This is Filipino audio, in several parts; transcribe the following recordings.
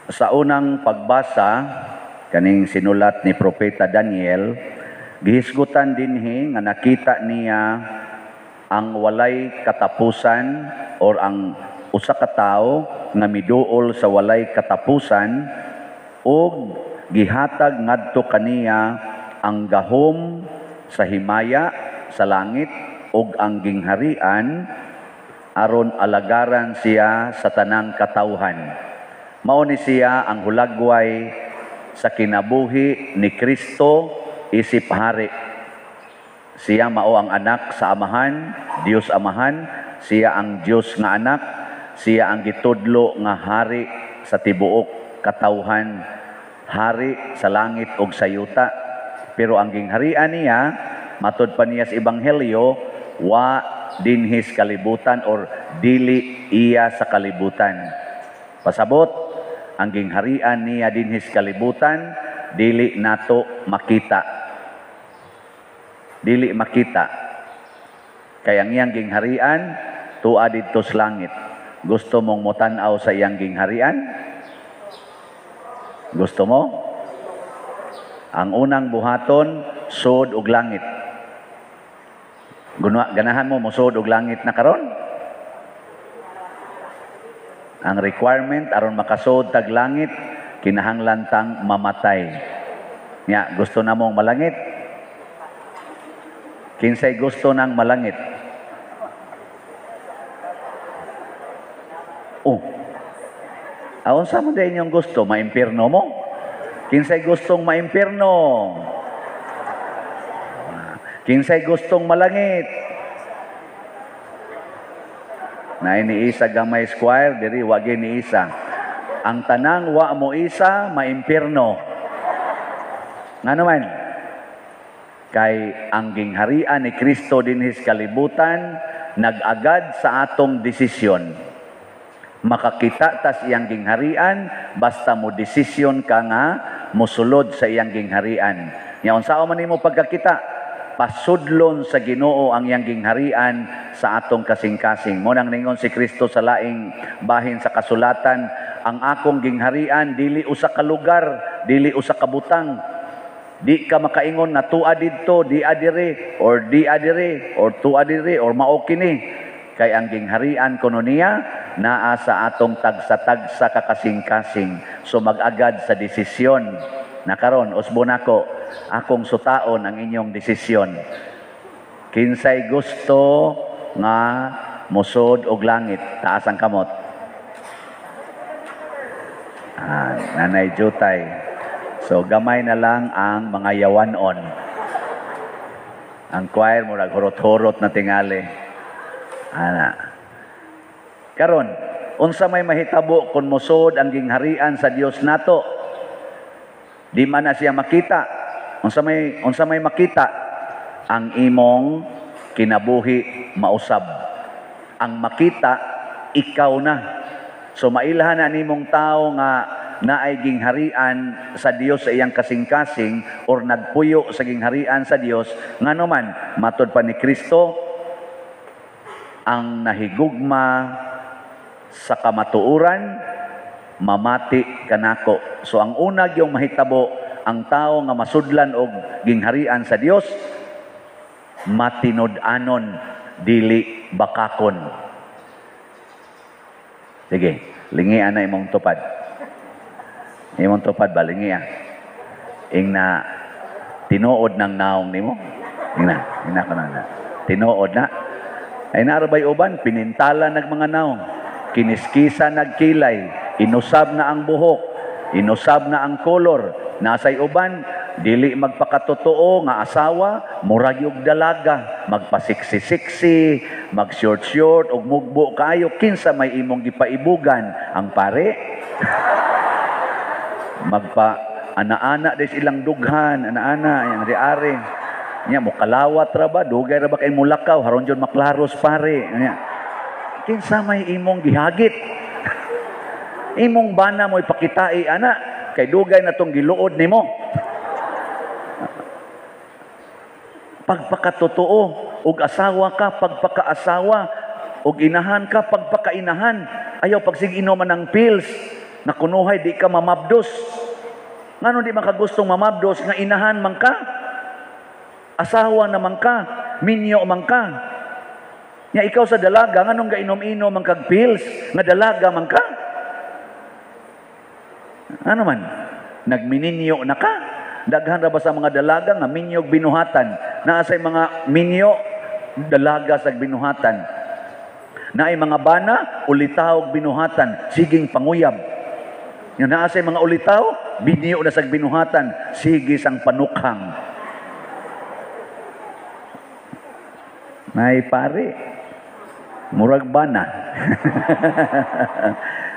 Sa unang pagbasa kaning sinulat ni Propeta Daniel, gihisgutan dinhi nga nakita niya ang walay katapusan or ang usa ka tawo nga miduol sa walay katapusan ug gihatag ngadto kaniya ang gahom sa himaya sa langit ug ang gingharian aron alagaran siya sa tanang katawhan. Mao ni siya ang hulagway sa kinabuhi ni Kristo isip hari. Siya mao ang anak sa Amahan, Dios Amahan, siya ang Dios nga anak, siya ang gitudlo nga hari sa tibuok katawhan, hari sa langit ug sa yuta. Pero ang gingharian niya, matud pa niya sa ebanghelyo, wa dinhis kalibutan or dili iya sa kalibutan. Pasabot, ang gingharian niya dinhis kalibutan, dili nato makita. Dili makita. Kaya ang iyang gingharian, tuwa dito sa langit. Gusto mong mutanaw sa iyang gingharian? Gusto mo? Ang unang buhaton, sud og langit. Ganahan mo musud og langit na karon? Ang requirement aron makasud tag langit, kinahanglan tang mamatay. Nya, gusto na mong malangit? Kinsay gusto nang malangit? Oh. Aon sa mo din yung gusto? Maimpirno mo? Kinsay gustong maimpirno? Kinsay gustong malangit? Na ini isa gamay squire, diri wagi ni isa. Ang tanang wa mo isa, maimpirno. Nga naman, kay ang gingharian ni Kristo dinhis kalibutan, nag-agad sa atong desisyon. Makakita tas iyang gingharian, basta mo desisyon ka nga, musulod sa iyang gingharian. Nya unsa man nimo pagkakita? Pasudlon sa Ginoo ang iyang gingharian sa atong kasing-kasing. Mo nang ningon si Kristo sa laing bahin sa kasulatan, ang akong gingharian dili usa ka lugar, dili usa ka butang. Di ka makaingon na tuwa didto, di adire or di adire or tuwa dire or mao kini. Kay ang gingharian kuno niya naa sa atong tagsa-tagsa ka kasing-kasing. So mag-agad sa desisyon. Nakaron usbon ako, akong sutaon ang inyong desisyon. Kinsay gusto nga musod og langit, taas ang kamot. Nanay Jutay. So gamay na lang ang mga yawanon. Ang choir murag hurot-hurot na tingali. Ana. Karon, unsa may mahitabo kun musod ang gingharian sa Dios nato? Di man na siya makita. Unsa may makita? Ang imong kinabuhi mausab. Ang makita, ikaw na. So mailhan na nimong tao nga naay gingharian sa Dios sa iyang kasing-kasing or nagpuyo sa gingharian sa Dios, ngano man matud pa ni Kristo, ang nahigugma sa kamatuoran, mamati kanako. So ang unag yung mahitabo, ang tao nga masudlan og gingharian sa Dios, matinud-anon, dili bakakon. Sige, lingian na imong tupad. Imong tupad ba, lingian. Ing na tinuod ng naong nimo. Ing na ko na. Tinuod na. Ay narabay uban, pinintala nag mga naong. Kiniskisa nagkilay. Inusab na ang buhok, inusab na ang kolor. Nasay uban, dili magpakatotoo nga asawa, murag yung dalaga, magpasiksi-siksi, mag-short-short, og mugbo kayo, kinsa may imong gipaibugan. Ang pare, magpa-ana-ana des ilang dughan, ana-ana, yung ari-ari. Nya, mukalawat ra ba, dugay ra ba kay mulakaw, haron dyan maklaros pare. Nya, kinsa may imong gihagit. Imong bana mo ipakitai ana kay dugay na tong giluod nimo. Pagpakatotoo og asawa ka, pagpakaasawa og inahan ka, pagpakainahan. Ayaw pagsig inuman ng pills. nga kunuhay di ka mamabdos. Ngano di makagustong mamabdos nga inahan man ka? Asawa naman ka, minyo man ka. Nya ikaw sa dalaga, nganong gainom-inom man kag pills, nga dalaga man ka? Ano man? Nagmininyo na ka? Daghan ra ba sa mga dalaga nga minyog binuhatan? Naa say mga minyo, dalaga sa binuhatan. Naay mga bana, ulitaw binuhatan, siging panguyab. Nga naa say mga ulitaw, binyo na sa binuhatan, sige sang panukhang. May pare, murag bana.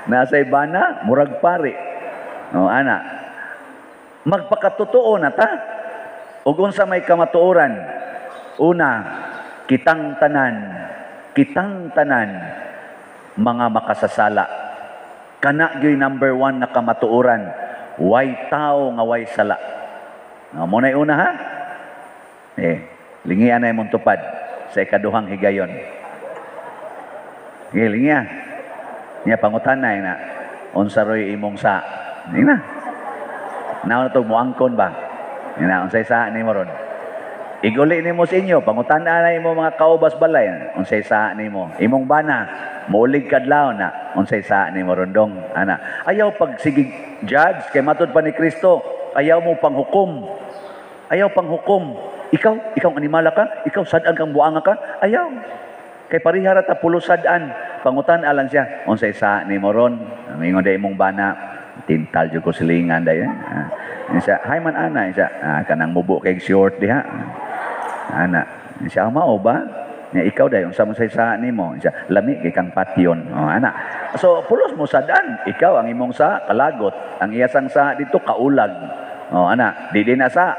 Nasay bana, murag pare. No, ana. Magpakatotoo na ta. Ug unsa may kamatuoran? Una, kitang tanan mga makasasala. Kana gyud number 1 na kamatuoran. Way tao nga way sala. No, mo na una ha? Lingian na imong tupad sa ikaduhang higayon. Giling niya. Niya pangutanay na unsa roy imong sa. Ni na. Naon to mo angkon ba? Ni na unsay sa nimo ron. Iguli nimo sa inyo, pangutan-an na imo mga kaubas balay. Unsay sa nimo? Imong bana, muulig kadlaw na unsay sa nimo rondong ana. Ayaw pag sige judge kay matud pa ni Kristo, ayaw mo panghukom. Ayaw panghukom. Ikaw animala ka? Ikaw sad-an kang buanga ka? Ayaw. Kay parihara ta pulusadan. Pangutan alang siya. Unsay sa ni moron? Mingon day imong bana. Tintal jud ko silingan dayon. Siya, hay man ana siya. Kanang mubo kay short diha. Ana. Siya mao ba? Nya ikaw day unsa mo say sa nimo? Siya, lami kay kang patyon. Oh, ana. So pulos mo sadan. Ikaw ang imong sa kalagot. Ang iyasang sa dito kaulag. Oh, ana. Di na sa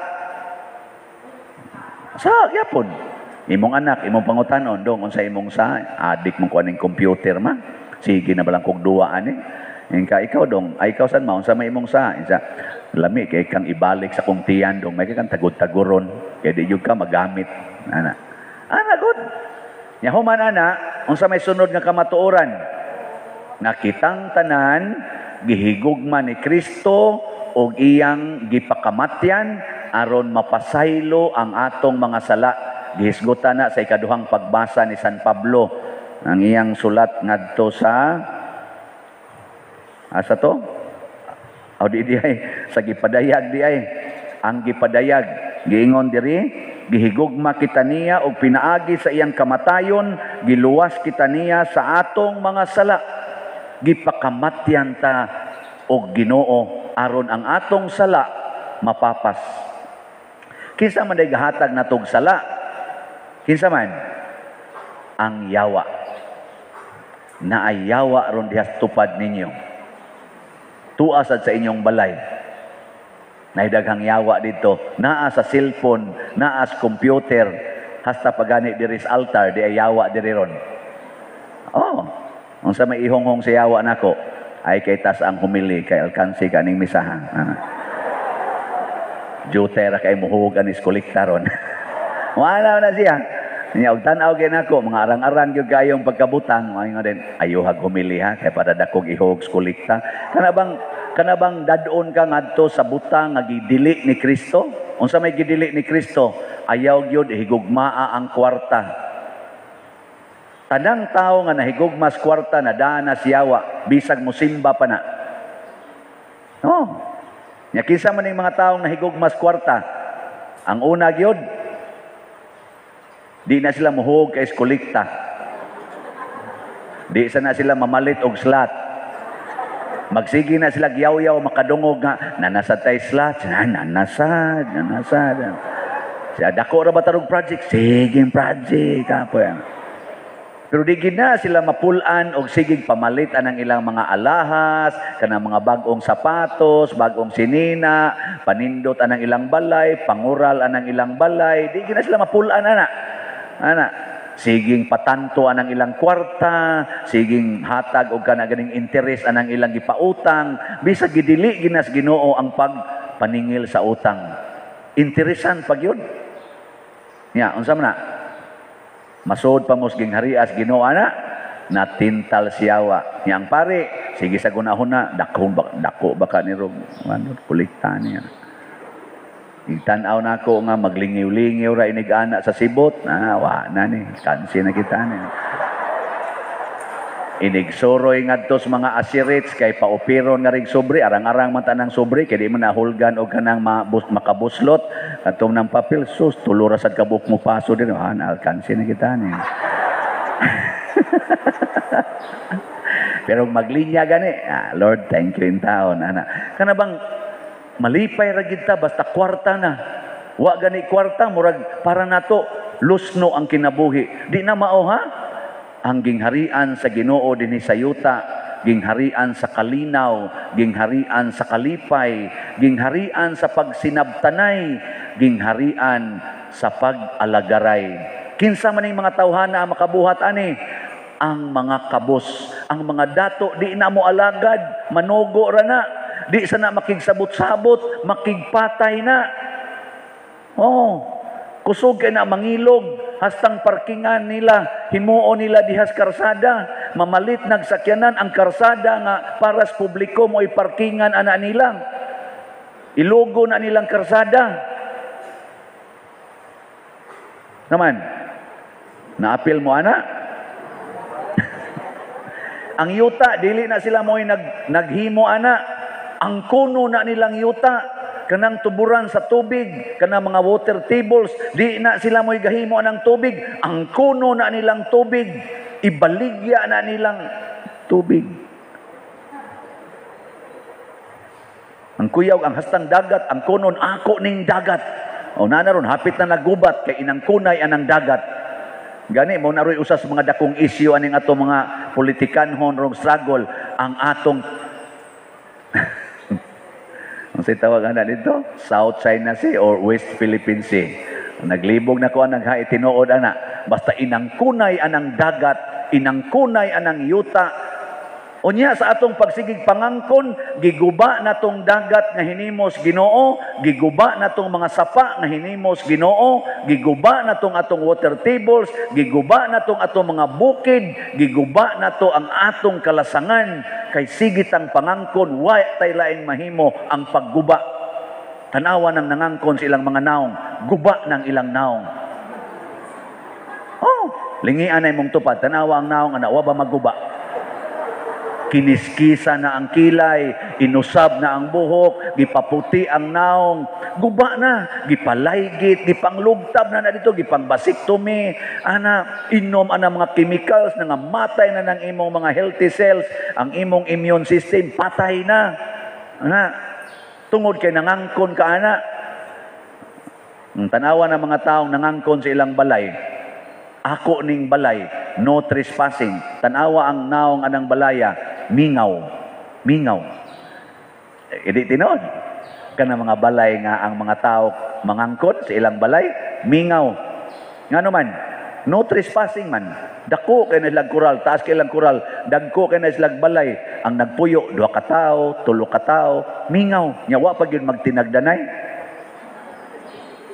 yapon. Imong anak, imong pangutanon dong unsa imong sa adik mong kuaning computer ma. Sige na balang kog duwa ani. Ingka ikaw dong, ay ikaw san maun sa may imong sa. Isa lami kay kang ibalik sa kong tiyan dong may kang tagod-taguron kay di jud ka magamit. Ana. Ana good. Nya human ana, unsa may sunod nga kamatuoran? Nakitang tanan gihigugma ni Kristo og iyang gipakamatyan aron mapasaylo ang atong mga sala. Gihisgutan na sa ikaduhang pagbasa ni San Pablo ang iyang sulat ngadto sa asa to? O di ay sa gipadayag di ay ang gipadayag giingon diri gihigugma kita niya og pinaagi sa iyang kamatayon giluwas kita niya sa atong mga sala gipakamatyan ta og Ginoo aron ang atong sala mapapas. Kinsa man day gahatag natog sala? Kinsa man? Ang yawa. Naay yawa ron diha tupad ninyo. Tuasad sa inyong balay. Naidaghang yawa dito. Naa sa cellphone, naa sa computer, hasta pagani diri sa altar, di ay yawa diri ron. Oh, unsa may ihonghong sa yawa nako? Ay kay tas ang humili kay alkansi kaning misaha. Jutera kay muhugan is kolekta ron. Wala na siya. Niya og tan-aw gyud nako mga arang-arang gyud kayong pagkabutang, ay nga din ayuhag humili ha kay para dakog ihog kolekta. Kana bang dadon ka ngadto sa butang nga gidili ni Kristo? Unsa may gidili ni Kristo? Ayaw gyud higugmaa ang kwarta. Tanang tawo nga nahigugma sa kwarta nadana siyawa bisag mosimba pa na. No. Nya kinsa man ning mga tawo nahigugma sa kwarta? Ang una gyud di na sila muhog kay kolekta. Di sana sila mamalit og slot. Magsige na sila giyaw-yaw makadungog nga nanasad tay slot. Nanasad. Siya dako ra ba tarog project? Sige project kapo yan. Pero di gid na sila mapulan og sigig pamalit anang ilang mga alahas, kanang mga bag-ong sapatos, bag-ong sinina, panindot anang ilang balay, pangural anang ilang balay. Di gid na sila mapulan ana siging patanto anang ilang kwarta, siging hatag og kana ganing interes anang ilang gipautang, bisag gidili ginas Ginoo ang pagpaningil sa utang. Interesan pag yun. Nya unsa man na? Masud pa mos ging harias Ginoo ana, natintal siyawa. Yang pare, sige sa gunahuna, dako baka ni Rog, kulikta niya. Itanaw na ako nga, maglingiw-lingiw ra inigana sa sibot, wa na ni, kansi na kita niya. Inigsoroy nga tos mga asirits, kay paupiron nga rig sobre, arang-arang man tanang sobre, kaya di mo nahulgan o kanang makabuslot, katong ng papel, sus, tulurasad kabuk mo paso din, kansi na kita niya. Pero maglinya gani, Lord, thank you in taon. Kana bang malipay ra gid ta basta kwarta na. Wa gani kwarta murag para nato lusno ang kinabuhi. Di na mao ha? Ang gingharian sa Ginoo dinhi sa yuta, gingharian sa kalinaw, gingharian sa kalipay, gingharian sa pagsinabtanay, gingharian sa pag-alagaray. Kinsa man ning mga tawhana ang makabuhat ani? Ang mga kabos, ang mga dato, di na mo alagad, manugo ra na, di sana makigsabot-sabot, makigpatay na. Kusog kay na mangilog, hastang parkingan nila, himuo nila dihas karsada, mamalit nagsakyanan ang karsada nga paras publiko mo iparkingan ana nila. Ilogo na nilang karsada. Naman, naapil mo ana? Ang yuta, dili na sila mo'y naghimo ana. Ang kuno na nilang yuta, kanang tuburan sa tubig, kanang mga water tables, di na sila mo'y gahimo ng tubig. Ang kuno na nilang tubig, ibaligya na nilang tubig. Ang kuyaw, ang hastang dagat, ang kunon, ako ning dagat. O nanaron, hapit na nagubat, kay inang kunay anang dagat. Gani mo naroy usas mga dakong issue aning ato mga politikanhon rong struggle ang atong ang tawag ana dito South China Sea or West Philippine Sea. Naglibog na ko anang hay tinuod ana basta inang kunay anang dagat, inang kunay anang yuta. Unya sa atong pagsigig pangangkon, giguba natong dagat nga hinimos Ginoo, giguba natong mga sapa nga hinimos Ginoo, giguba natong atong water tables, giguba natong atong mga bukid, giguba nato ang atong kalasangan kay sigit ang pangangkon, wa tay laing mahimo ang pagguba. Tanawa ng nangangkon sa ilang mga naong, guba ng ilang naong. Lingian ay mong tupad, tanawa ang naong ana wa ba magguba? Kiniskisa na ang kilay, inusab na ang buhok, gipaputi ang naong, guba na, gipalaygit, gipanglugtab na dito, gipangbasiktomi, inom ana mga chemicals na nga matay na ng imong mga healthy cells, ang imong immune system, patay na. Tungod kay nangangkon ka ana. Ang tanawa ng mga taong nangangkon sa ilang balay, ako ning balay, no trespassing. Tanawa ang naong anang balaya, mingaw. Idi tinod. Kana mga balay nga ang mga tao mangangkon sa ilang balay, mingaw. Ngano man, no trespassing man. Dako kay na ilang kural, taas kay ilang kural, dagko kay na ilang balay. Ang nagpuyo, 2 ka tawo, 3 ka tawo, mingaw. Nya wa pa gyud magtinagdanay.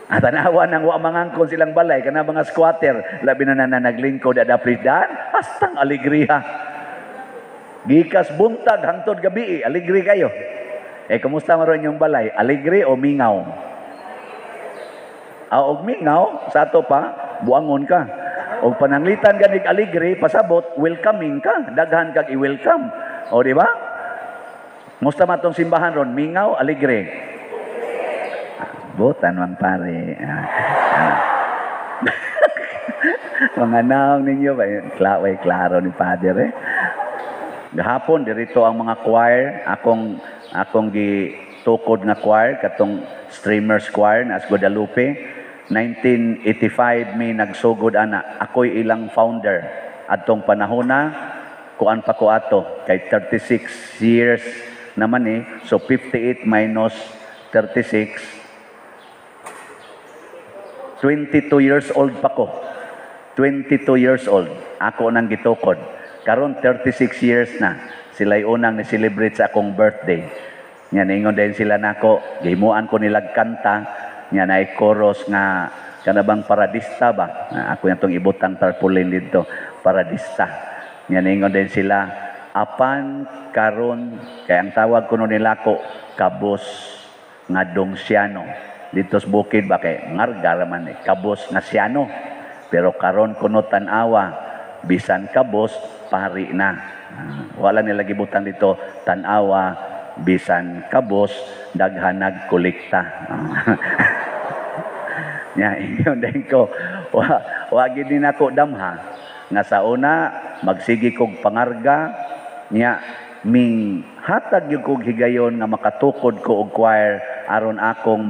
At tanawa nang wa mangangkon silang balay, kana mga squatter, labi na naglingkod at aprisdaan, hastang alegriya. Gikas buntag hangtod gabi, alegri kayo. Kumusta maron yung balay? Alegri o mingaw? Og mingaw, sa ato pa, buangon ka. Og pananglitan ganig alegri, pasabot, welcoming ka. Daghan kag i-welcome. O di ba? Musta matong simbahan ron? Mingaw, alegri. Butan man pare. Mga naong ninyo, way klaro ni Father Gahapon dirito ang mga choir, akong gitukod nga choir katong Streamers Choir na as Guadalupe. 1985 may nagsugod ana. Ako'y ilang founder adtong panahona, kuan pa ko ato kay 36 years naman So 58 minus 36, 22 years old pa ko. 22 years old ako nang gitukod. Karon 36 years na. Sila'y unang ni-celebrate sa akong birthday. Nga ningon din sila nako, gihimuan ko nilag kanta, nga na chorus nga kanabang paradista ba? Ako yung itong ibutang tarpaulin dito, paradista. Nya ningon din sila, apan karon kay ang tawag kuno nila ko kabos nga dongsyano. Dito sa bukid ba kay ngarga raman kabos nga siyano. Pero karon kuno tan-awa bisan kabos pari na. Wala nila gibutan dito tan-awa bisan kabos daghan nagkolekta. Nya ingon din ko wa gid din ako damha nga sa una magsigi kog pangarga nya ming hatag yung kog higayon nga makatukod ko og choir aron akong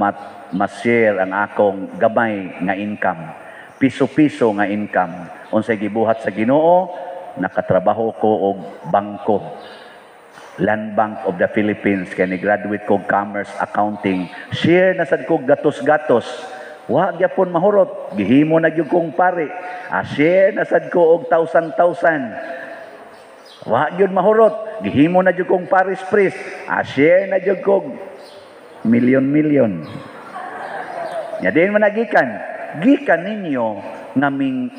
ma-share ang akong gamay nga income. Piso-piso nga income. Unsay gibuhat sa Ginoo, nakatrabaho ko og bangko. Land Bank of the Philippines kay ni graduate kog commerce accounting. Share na sad kog gatos-gatos. Wa gyapon mahurot, gihimo na gyud kong pare. Share na sad ko og 1,000. Wa gyud mahurot, gihimo na gyud kong paris priest. Share na gyud kog milyon. Nya din man nagikan. Gikan ninyo naming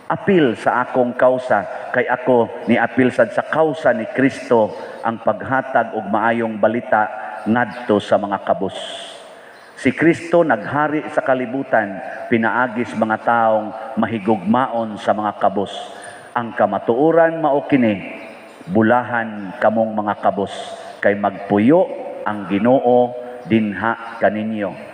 apil sa akong kausa kay ako ni apil sad sa kausa ni Kristo ang paghatag og maayong balita ngadto sa mga kabus. Si Kristo naghari sa kalibutan, pinaagis mga taong mahigugmaon sa mga kabus. Ang kamatuoran mao kini, bulahan kamong mga kabus kay magpuyo ang Ginoo dinha kaninyo.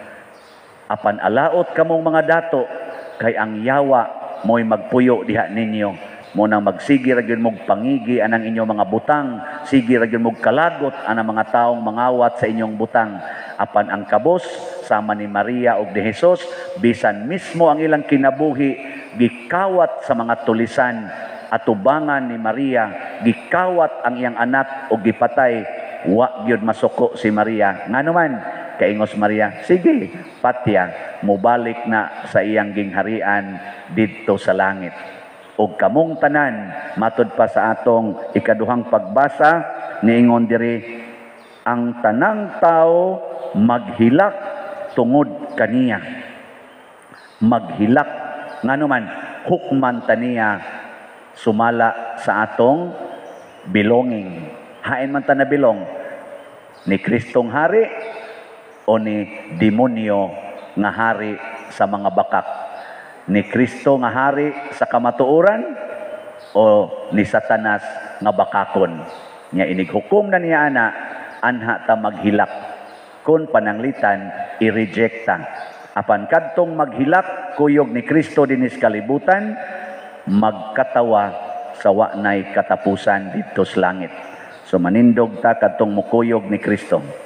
Apan alaot kamong mga dato kay ang yawa mo'y magpuyo diha ninyo. Mo nang magsigi ra gyud mog pangigi anang inyong mga butang, sige ra gyud mog kalagot anang mga taong mangawat sa inyong butang. Apan ang kabos sama ni Maria ug ni Hesus bisan mismo ang ilang kinabuhi gikawat sa mga tulisan atubangan ni Maria, gikawat ang iyang anak ug gipatay. Wa gyud masuko si Maria. Nganuman kaingos Maria, sige, patya, mubalik na sa iyang gingharian dito sa langit. O kamong tanan, matud pa sa atong ikaduhang pagbasa, niingon diri, ang tanang tao maghilak tungod kaniya. Maghilak, nga naman, hukman taniya, sumala sa atong belonging. Hain man ta na bilong, ni Kristong hari, o ni demonyo nga hari sa mga bakak, ni Kristo nga hari sa kamatuoran o ni Satanas nga bakakon. Nya inighukom na niya ana anha ta maghilak kun pananglitan i-rejecta. Apan kadtong maghilak kuyog ni Kristo dinis kalibutan, magkatawa sa wa nay katapusan dito sa langit. So manindog ta kadtong mukuyog ni Kristo.